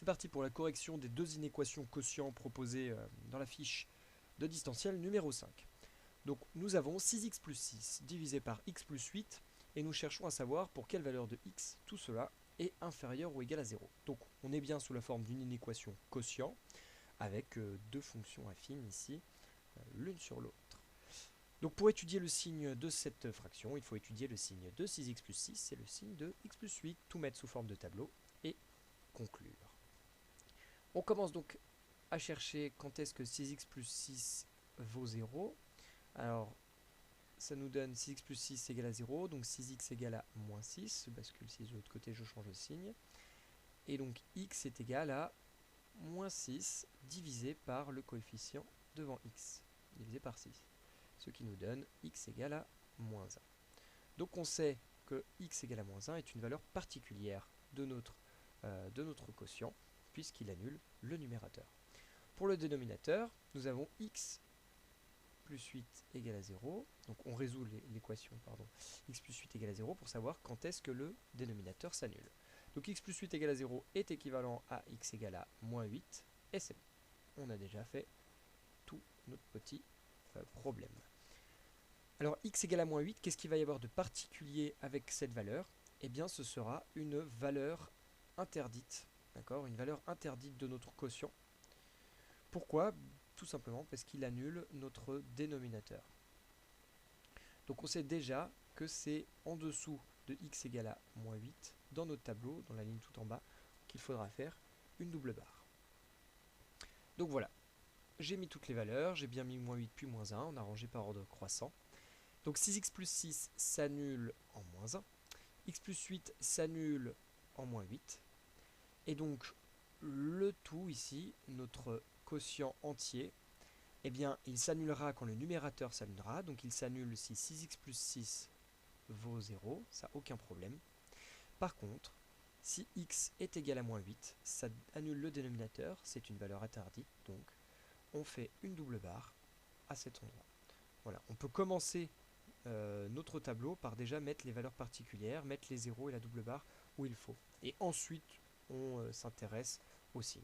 c'est parti pour la correction des deux inéquations quotient proposées dans la fiche de distanciel numéro 5. Donc nous avons 6x plus 6 divisé par x plus 8 et nous cherchons à savoir pour quelle valeur de x tout cela est inférieur ou égal à 0. Donc on est bien sous la forme d'une inéquation quotient avec deux fonctions affines ici, l'une sur l'autre. Donc pour étudier le signe de cette fraction, il faut étudier le signe de 6x plus 6 et le signe de x plus 8, tout mettre sous forme de tableau et conclure. On commence donc à chercher quand est-ce que 6x plus 6 vaut 0. Alors, ça nous donne 6x plus 6 égale à 0, donc 6x égale à moins 6. Je bascule 6 de l'autre côté, je change de signe. Et donc x est égal à moins 6 divisé par le coefficient devant x, divisé par 6. Ce qui nous donne x égale à moins 1. Donc on sait que x égale à moins 1 est une valeur particulière de notre quotient, puisqu'il annule le numérateur. Pour le dénominateur, nous avons x plus 8 égale à 0. Donc on résout l'équation, x plus 8 égale à 0 pour savoir quand est-ce que le dénominateur s'annule. Donc x plus 8 égale à 0 est équivalent à x égale à moins 8, et c'est bon. On a déjà fait tout notre petit problème. Alors x égale à moins 8, qu'est-ce qu'il va y avoir de particulier avec cette valeur? Eh bien ce sera une valeur interdite, d'accord, une valeur interdite de notre quotient. Pourquoi? Tout simplement parce qu'il annule notre dénominateur. Donc on sait déjà que c'est en dessous de x égale à moins 8 dans notre tableau, dans la ligne tout en bas, qu'il faudra faire une double barre. Donc voilà, j'ai mis toutes les valeurs, j'ai bien mis moins 8 puis moins 1, on a rangé par ordre croissant. Donc 6x plus 6 s'annule en moins 1, x plus 8 s'annule en moins 8, et donc le tout ici, notre quotient entier, eh bien il s'annulera quand le numérateur s'annulera, donc il s'annule si 6x plus 6 vaut 0, ça aucun problème. Par contre, si x est égal à moins 8, ça annule le dénominateur, c'est une valeur interdite, donc on fait une double barre à cet endroit. Voilà, on peut commencer notre tableau par déjà mettre les valeurs particulières, mettre les zéros et la double barre où il faut. Et ensuite, on s'intéresse au signe.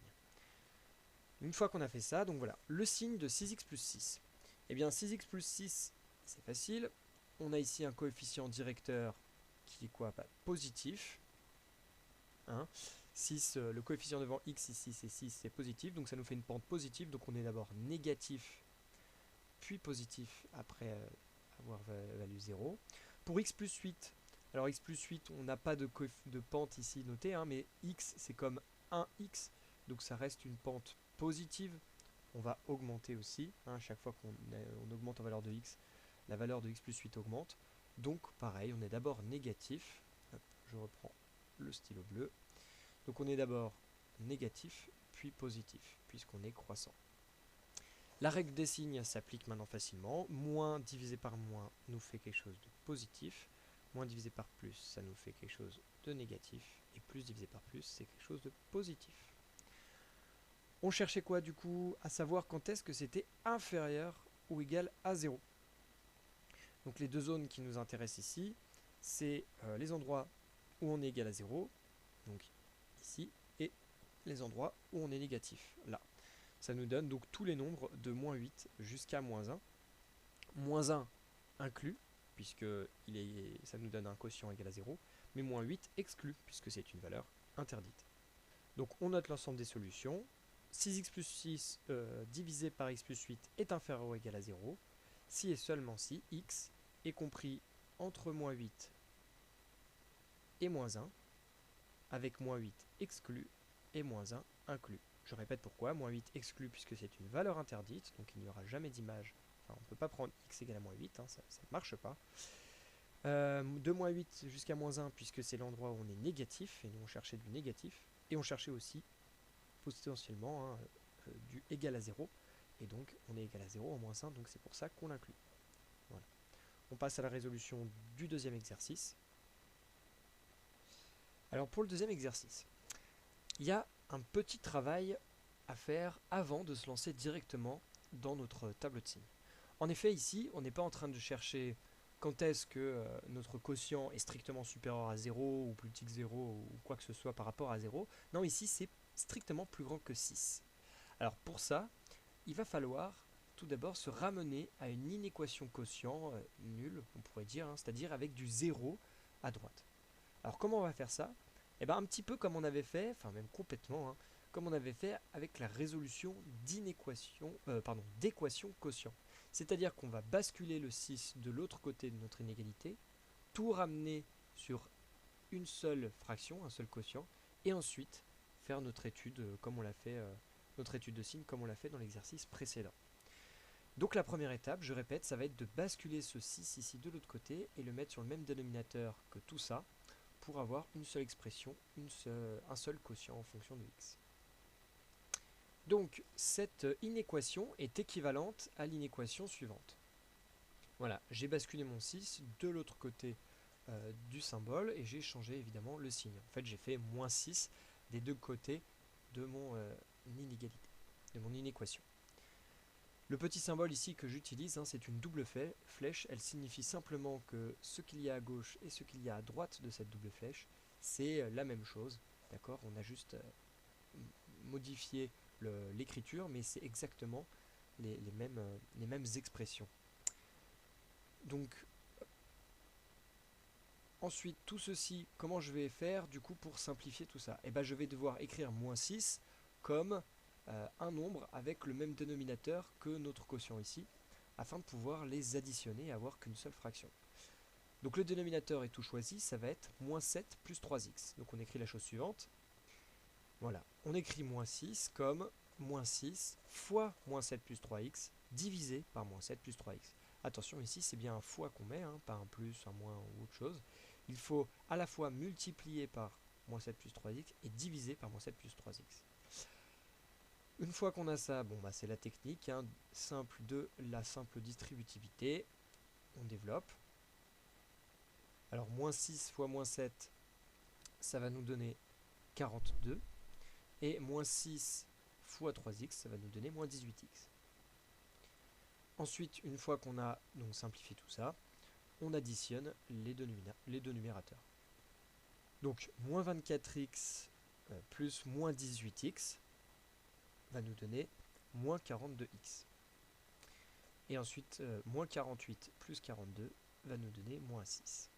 Une fois qu'on a fait ça, donc voilà, le signe de 6x plus 6. Eh bien 6x plus 6, c'est facile. On a ici un coefficient directeur qui est quoi? Positif. Hein, 6, le coefficient devant x ici c'est 6, c'est positif, donc ça nous fait une pente positive, donc on est d'abord négatif, puis positif après avoir valu 0. Pour x plus 8, alors x plus 8, on n'a pas de pente ici notée, hein, mais x c'est comme 1x, donc ça reste une pente positive. On va augmenter aussi, hein, à chaque fois qu'on augmente en valeur de x, la valeur de x plus 8 augmente. Donc pareil, on est d'abord négatif. Hop, je reprends le stylo bleu. Donc on est d'abord négatif, puis positif, puisqu'on est croissant. La règle des signes s'applique maintenant facilement. Moins divisé par moins nous fait quelque chose de positif. Moins divisé par plus, ça nous fait quelque chose de négatif. Et plus divisé par plus, c'est quelque chose de positif. On cherchait quoi du coup? À savoir quand est-ce que c'était inférieur ou égal à 0. Donc les deux zones qui nous intéressent ici, c'est les endroits où on est égal à 0, donc ici, et les endroits où on est négatif, là. Ça nous donne donc tous les nombres de moins 8 jusqu'à moins 1. Moins 1 inclus, puisque ça nous donne un quotient égal à 0, mais moins 8 exclu, puisque c'est une valeur interdite. Donc on note l'ensemble des solutions. 6x plus 6 divisé par x plus 8 est inférieur ou égal à 0, si et seulement si x est compris entre moins 8 et moins 1, avec moins 8 exclu et moins 1 inclus. Je répète pourquoi, moins 8 exclu puisque c'est une valeur interdite, donc il n'y aura jamais d'image, enfin on ne peut pas prendre x égale à moins 8, hein, ça ne marche pas. De moins 8 jusqu'à moins 1 puisque c'est l'endroit où on est négatif, et nous on cherchait du négatif, et on cherchait aussi potentiellement du égal à 0, et donc on est égal à 0 en moins 1, donc c'est pour ça qu'on l'inclut. Voilà. On passe à la résolution du deuxième exercice. Alors pour le deuxième exercice, il y a un petit travail à faire avant de se lancer directement dans notre tableau de signes. En effet, ici, on n'est pas en train de chercher quand est-ce que notre quotient est strictement supérieur à 0 ou plus petit que 0 ou quoi que ce soit par rapport à 0. Non, ici, strictement plus grand que 6. Alors pour ça, il va falloir tout d'abord se ramener à une inéquation quotient nulle, on pourrait dire, hein, c'est-à-dire avec du 0 à droite. Alors comment on va faire ça? Eh bien un petit peu comme on avait fait, enfin même complètement, hein, comme on avait fait avec la résolution d'équation quotient. C'est-à-dire qu'on va basculer le 6 de l'autre côté de notre inégalité, tout ramener sur une seule fraction, un seul quotient, et ensuite faire notre étude comme on l'a fait, notre étude de signes comme on l'a fait dans l'exercice précédent. Donc la première étape, je répète, ça va être de basculer ce 6 ici de l'autre côté et le mettre sur le même dénominateur que tout ça pour avoir une seule expression, un seul quotient en fonction de x. Donc cette inéquation est équivalente à l'inéquation suivante. Voilà, j'ai basculé mon 6 de l'autre côté du symbole et j'ai changé évidemment le signe. En fait, j'ai fait moins 6 des deux côtés de mon inégalité, de mon inéquation. Le petit symbole ici que j'utilise, hein, c'est une double flèche. Elle signifie simplement que ce qu'il y a à gauche et ce qu'il y a à droite de cette double flèche, c'est la même chose. D'accord? On a juste modifié l'écriture, mais c'est exactement les mêmes expressions. Donc, ensuite, tout ceci, comment je vais faire du coup pour simplifier tout ça? Eh bien, je vais devoir écrire moins 6 comme un nombre avec le même dénominateur que notre quotient ici, afin de pouvoir les additionner et avoir qu'une seule fraction. Donc le dénominateur est tout choisi, ça va être moins 7 plus 3x. Donc on écrit la chose suivante. Voilà, on écrit moins 6 comme moins 6 fois moins 7 plus 3x divisé par moins 7 plus 3x. Attention, ici c'est bien un fois qu'on met, hein, pas un plus, un moins ou autre chose. Il faut à la fois multiplier par moins 7 plus 3x et diviser par moins 7 plus 3x. Une fois qu'on a ça, bon, bah, c'est la technique hein, simple de la simple distributivité. On développe. Alors, moins 6 fois moins 7, ça va nous donner 42. Et moins 6 fois 3x, ça va nous donner moins 18x. Ensuite, une fois qu'on a donc simplifié tout ça, on additionne les deux numérateurs. Donc, moins 24x plus moins 18x va nous donner moins 42x. Et ensuite, moins 48 plus 42 va nous donner moins 6.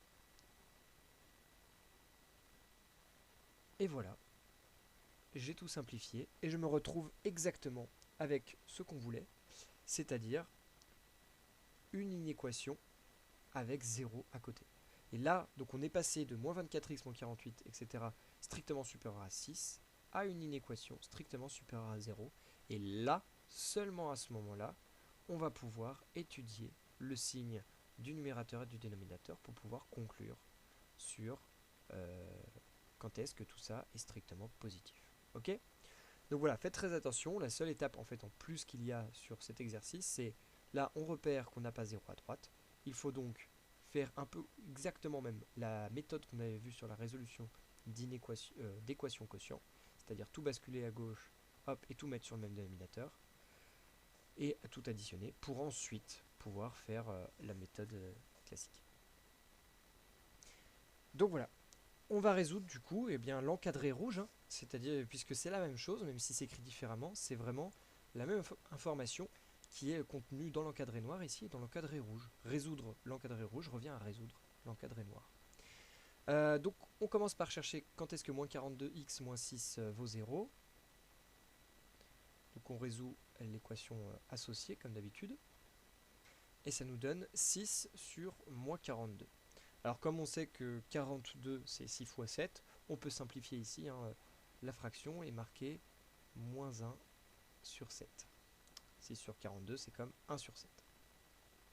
Et voilà, j'ai tout simplifié et je me retrouve exactement avec ce qu'on voulait, c'est-à-dire une inéquation avec 0 à côté. Et là, donc on est passé de moins 24x, moins 48, etc., strictement supérieur à 6, à une inéquation strictement supérieure à 0. Et là, seulement à ce moment-là, on va pouvoir étudier le signe du numérateur et du dénominateur pour pouvoir conclure sur quand est-ce que tout ça est strictement positif. Ok? Donc voilà, faites très attention. La seule étape en fait en plus qu'il y a sur cet exercice, c'est là on repère qu'on n'a pas 0 à droite. Il faut donc faire un peu exactement même la méthode qu'on avait vue sur la résolution d'équation quotient, c'est-à-dire tout basculer à gauche, hop, et tout mettre sur le même dénominateur, et tout additionner pour ensuite pouvoir faire la méthode classique. Donc voilà, on va résoudre du coup l'encadré rouge, hein, c'est-à-dire puisque c'est la même chose, même si c'est écrit différemment, c'est vraiment la même information qui est contenue dans l'encadré noir ici et dans l'encadré rouge. Résoudre l'encadré rouge revient à résoudre l'encadré noir. Donc on commence par chercher quand est-ce que moins 42x moins 6 vaut 0. Donc on résout l'équation associée comme d'habitude. Et ça nous donne 6 sur moins 42. Alors comme on sait que 42 c'est 6 fois 7, on peut simplifier ici hein, la fraction et marquer moins 1 sur 7. 6 sur 42 c'est comme 1 sur 7.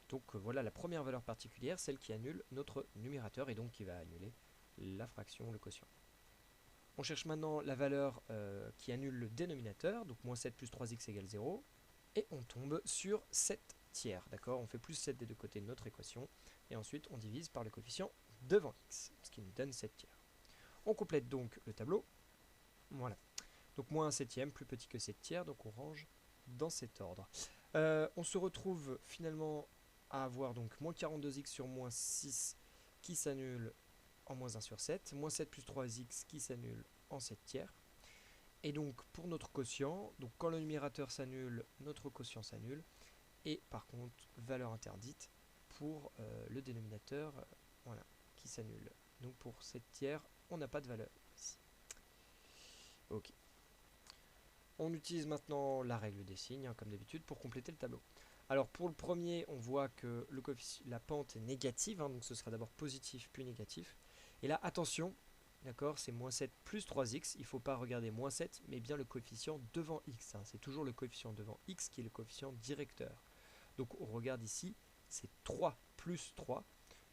Donc voilà la première valeur particulière, celle qui annule notre numérateur et donc qui va annuler la fraction, le quotient. On cherche maintenant la valeur qui annule le dénominateur, donc moins 7 plus 3x égale 0, et on tombe sur 7 tiers, d'accord? On fait plus 7 des deux côtés de notre équation, et ensuite on divise par le coefficient devant x, ce qui nous donne 7 tiers. On complète donc le tableau, voilà. Donc moins 1 septième, plus petit que 7 tiers, donc on range dans cet ordre. On se retrouve finalement à avoir donc moins 42x sur moins 6 qui s'annule en moins 1 sur 7, moins 7 plus 3x qui s'annule en 7 tiers. Et donc pour notre quotient, donc quand le numérateur s'annule, notre quotient s'annule. Et par contre, valeur interdite pour le dénominateur voilà, qui s'annule. Donc pour 7 tiers, on n'a pas de valeur ici. Ok. On utilise maintenant la règle des signes, hein, comme d'habitude, pour compléter le tableau. Alors pour le premier, on voit que la pente est négative, hein, donc ce sera d'abord positif puis négatif. Et là, attention, d'accord, c'est moins 7 plus 3x, il ne faut pas regarder moins 7, mais bien le coefficient devant x. Hein, c'est toujours le coefficient devant x qui est le coefficient directeur. Donc on regarde ici, c'est 3 plus 3,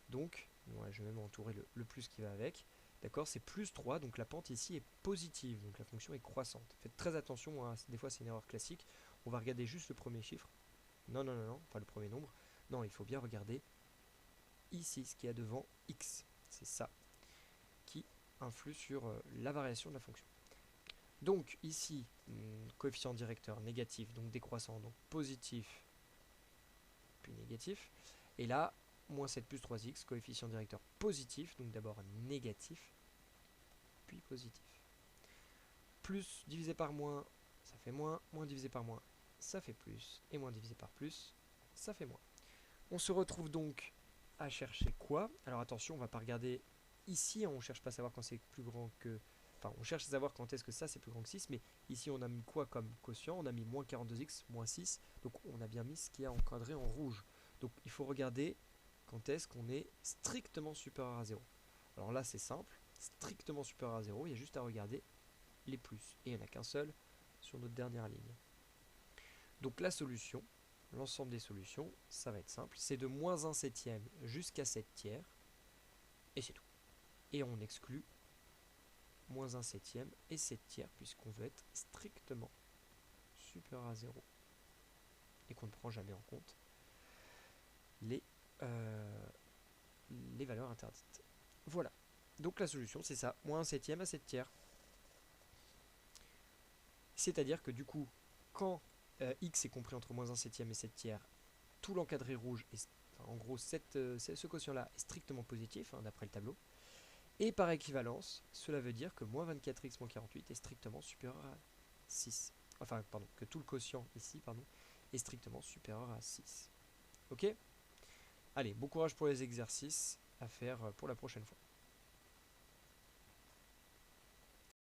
donc ouais, je vais même entourer le plus qui va avec. D'accord, c'est plus 3, donc la pente ici est positive, donc la fonction est croissante. Faites très attention, hein, des fois c'est une erreur classique. On va regarder juste le premier chiffre. Non, non, non, non, pas le premier nombre. Non, il faut bien regarder ici ce qu'il y a devant x. C'est ça qui influe sur la variation de la fonction. Donc ici, coefficient directeur négatif, donc décroissant, donc positif, puis négatif. Et là, moins 7 plus 3x, coefficient directeur positif, donc d'abord négatif, puis positif. Plus divisé par moins, ça fait moins. Moins divisé par moins, ça fait plus. Et moins divisé par plus, ça fait moins. On se retrouve donc à chercher quoi? Alors attention, on ne va pas regarder ici, on ne cherche pas à savoir quand c'est plus grand que... Enfin, on cherche à savoir quand est-ce que ça c'est plus grand que 6, mais ici on a mis quoi comme quotient? On a mis moins 42x, moins 6, donc on a bien mis ce qui est encadré en rouge. Donc il faut regarder quand est-ce qu'on est strictement supérieur à 0. Alors là c'est simple, strictement supérieur à 0, il y a juste à regarder les plus. Et il n'y en a qu'un seul sur notre dernière ligne. Donc la solution, l'ensemble des solutions, ça va être simple, c'est de moins 1 septième jusqu'à 7 tiers, et c'est tout. Et on exclut moins 1 septième et 7 tiers, puisqu'on veut être strictement supérieur à 0, et qu'on ne prend jamais en compte les valeurs interdites. Voilà. Donc la solution, c'est ça, moins 1 septième à 7 tiers. C'est-à-dire que du coup, quand x est compris entre moins 1 septième et 7 tiers, tout l'encadré rouge, est, enfin, en gros ce quotient-là est strictement positif, hein, d'après le tableau. Et par équivalence, cela veut dire que moins 24x moins 48 est strictement supérieur à 6. Enfin, pardon, que tout le quotient ici, pardon, est strictement supérieur à 6. Ok? Allez, bon courage pour les exercices à faire pour la prochaine fois.